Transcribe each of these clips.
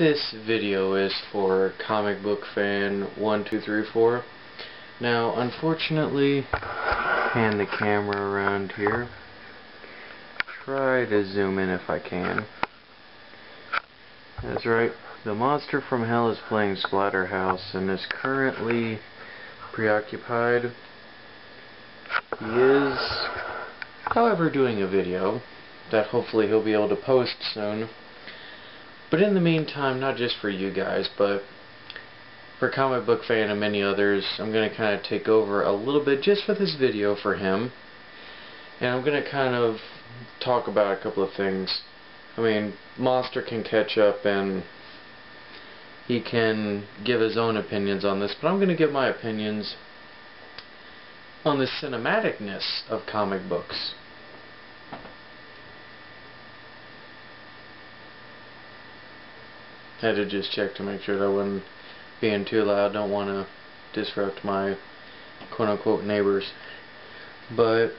This video is for comic book fan 1234. Now, unfortunately, hand the camera around here. Try to zoom in if I can. That's right, the monster from hell is playing Splatterhouse and is currently preoccupied. He is, however, doing a video that hopefully he'll be able to post soon. But in the meantime, not just for you guys, but for Comic Book Fan and many others, I'm going to kind of take over a little bit just for this video for him. And I'm going to kind of talk about a couple of things. I mean, Monster can catch up and he can give his own opinions on this, but I'm going to give my opinions on the cinematicness of comic books. Had to just check to make sure that I wasn't being too loud. Don't want to disrupt my quote-unquote neighbors. But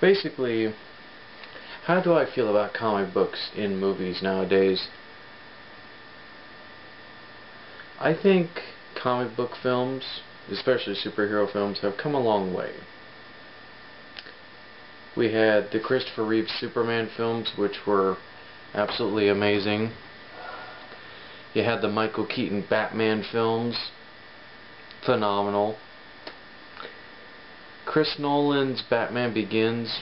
basically, how do I feel about comic books in movies nowadays? I think comic book films, especially superhero films, have come a long way. We had the Christopher Reeve Superman films, which were absolutely amazing. You had the Michael Keaton Batman films, phenomenal. Chris Nolan's Batman Begins,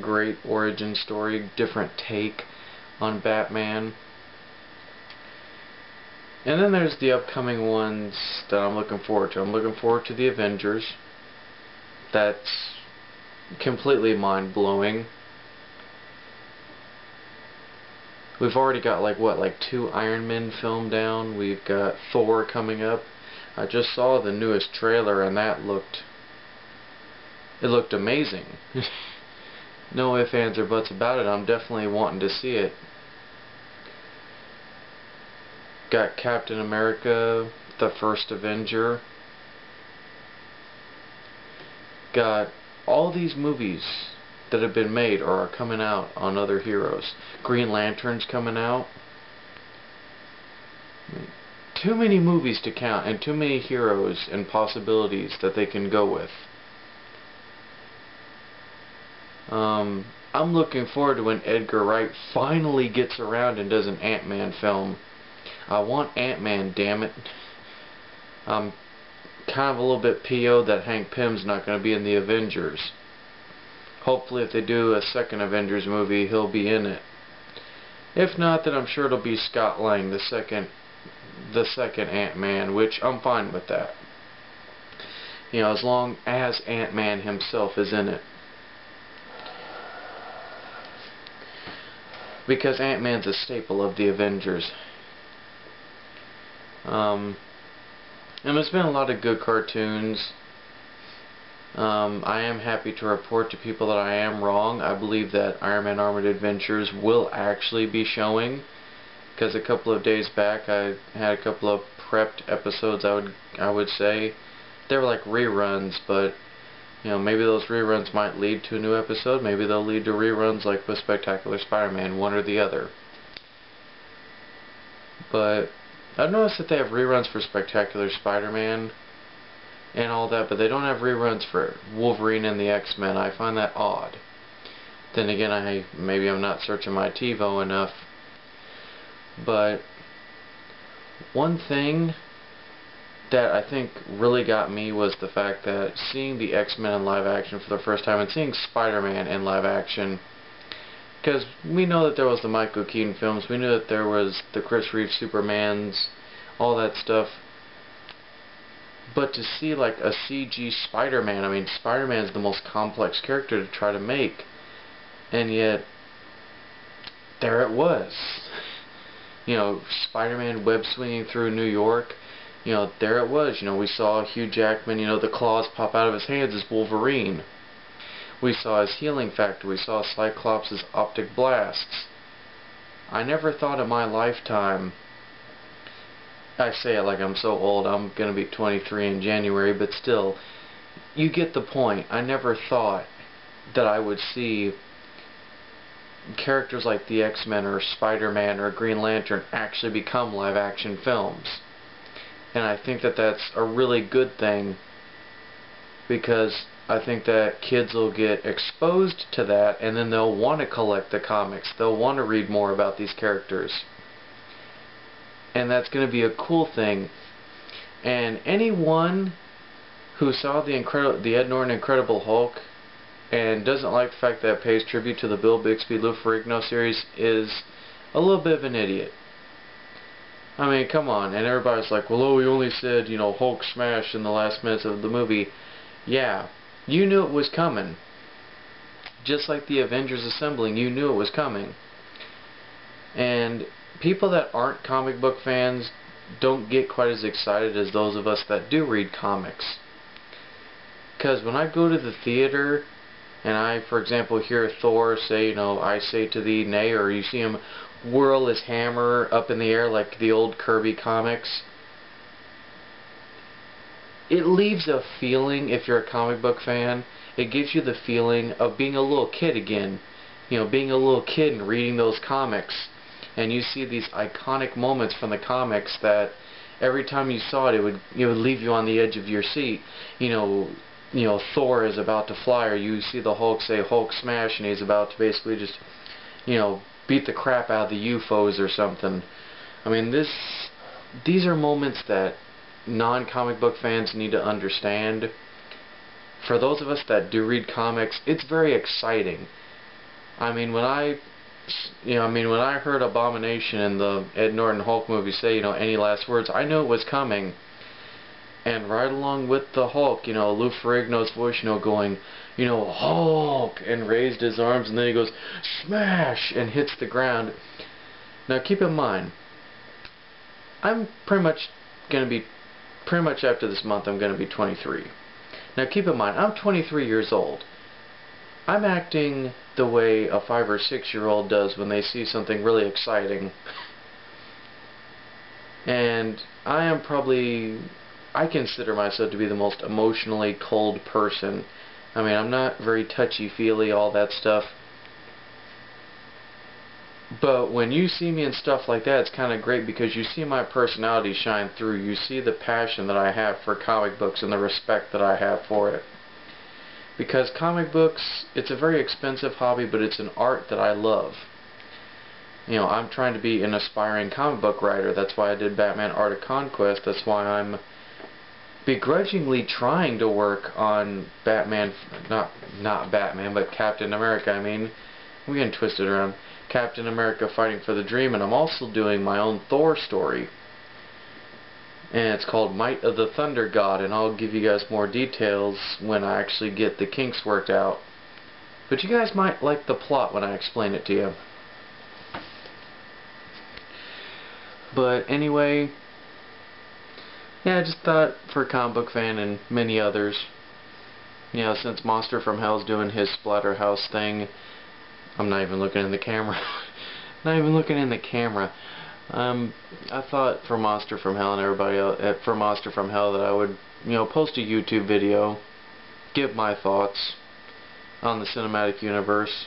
great origin story, different take on Batman. And then there's the upcoming ones that I'm looking forward to. I'm looking forward to the Avengers. That's completely mind-blowing. We've already got like 2 Iron Man film down. We've got Thor coming up. I just saw the newest trailer and that looked amazing. No ifs, ands, or buts about it. I'm definitely wanting to see it. Got Captain America, the First Avenger. Got all these movies that have been made or are coming out on other heroes. Green Lantern's coming out. Too many movies to count and too many heroes and possibilities that they can go with. I'm looking forward to when Edgar Wright finally gets around and does an Ant-Man film. I want Ant-Man, damn it. I'm kind of a little bit PO'd that Hank Pym's not going to be in the Avengers. Hopefully if they do a second Avengers movie, he'll be in it. If not, then I'm sure it'll be Scott Lang, the second Ant-Man, which I'm fine with that. You know, as long as Ant-Man himself is in it. Because Ant-Man's a staple of the Avengers. And there's been a lot of good cartoons. I am happy to report to people that I am wrong. I believe that Iron Man Armored Adventures will actually be showing. Because a couple of days back I had a couple of prepped episodes, I would say. They were like reruns, but you know, maybe those reruns might lead to a new episode. Maybe they'll lead to reruns like with Spectacular Spider-Man, one or the other. But I've noticed that they have reruns for Spectacular Spider-Man and all that, but they don't have reruns for Wolverine and the X-Men. I find that odd. Then again, maybe I'm not searching my TiVo enough. But one thing that I think really got me was the fact that seeing the X-Men in live action for the first time and seeing Spider-Man in live action, because we know that there was the Michael Keaton films, we knew that there was the Chris Reeve Supermans, all that stuff. But to see like a CG Spider-Man, I mean, Spider-Man is the most complex character to try to make, and yet there it was. You know, Spider-Man web swinging through New York. You know, there it was. You know, we saw Hugh Jackman, you know, the claws pop out of his hands as Wolverine. We saw his healing factor. We saw Cyclops' optic blasts. I never thought in my lifetime, I say it like I'm so old, I'm going to be 23 in January, but still, you get the point. I never thought that I would see characters like the X-Men or Spider-Man or Green Lantern actually become live-action films. And I think that that's a really good thing, because I think that kids will get exposed to that, and then they'll want to collect the comics. They'll want to read more about these characters. And that's going to be a cool thing. And anyone who saw the Ed Norton Incredible Hulk and doesn't like the fact that it pays tribute to the Bill Bixby, Lou Ferrigno series is a little bit of an idiot. I mean, come on. And everybody's like, well, oh, he only said, you know, Hulk smash in the last minutes of the movie. Yeah, you knew it was coming. Just like the Avengers assembling, you knew it was coming. And people that aren't comic book fans don't get quite as excited as those of us that do read comics. Because when I go to the theater and I, for example, hear Thor say, you know, I say to thee, nay, or you see him whirl his hammer up in the air like the old Kirby comics, it leaves a feeling, if you're a comic book fan, it gives you the feeling of being a little kid again. You know, being a little kid and reading those comics. And you see these iconic moments from the comics that every time you saw it, it would leave you on the edge of your seat. You know, Thor is about to fly, or you see the Hulk say Hulk smash, and he's about to basically just, you know, beat the crap out of the UFOs or something. I mean, these are moments that non-comic book fans need to understand. For those of us that do read comics, it's very exciting. I mean, when I heard Abomination in the Ed Norton Hulk movie say, you know, any last words, I knew it was coming. And right along with the Hulk, you know, Lou Ferrigno's voice, you know, going, you know, Hulk, and raised his arms, and then he goes, smash, and hits the ground. Now keep in mind, I'm pretty much after this month, I'm going to be 23. Now keep in mind, I'm 23 years old. I'm acting the way a 5 or 6 year old does when they see something really exciting. And I consider myself to be the most emotionally cold person. I mean, I'm not very touchy-feely, all that stuff. But when you see me and stuff like that, it's kind of great because you see my personality shine through. You see the passion that I have for comic books and the respect that I have for it. Because comic books, it's a very expensive hobby, but it's an art that I love. You know, I'm trying to be an aspiring comic book writer. That's why I did Batman Art of Conquest. That's why I'm begrudgingly trying to work on Batman, not Batman, but Captain America. I mean, we're getting twisted around. Captain America Fighting for the Dream, and I'm also doing my own Thor story. And it's called Might of the Thunder God, and I'll give you guys more details when I actually get the kinks worked out. But you guys might like the plot when I explain it to you. But anyway, yeah, I just thought for a comic book fan and many others, you know, since Monster from Hell's doing his Splatterhouse thing, I'm not even looking in the camera. Not even looking in the camera. I thought for Monster from Hell and everybody else, for Monster from Hell, that I would, you know, post a YouTube video, give my thoughts on the cinematic universe.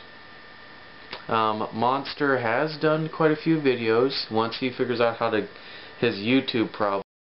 Monster has done quite a few videos once he figures out how to his YouTube problem.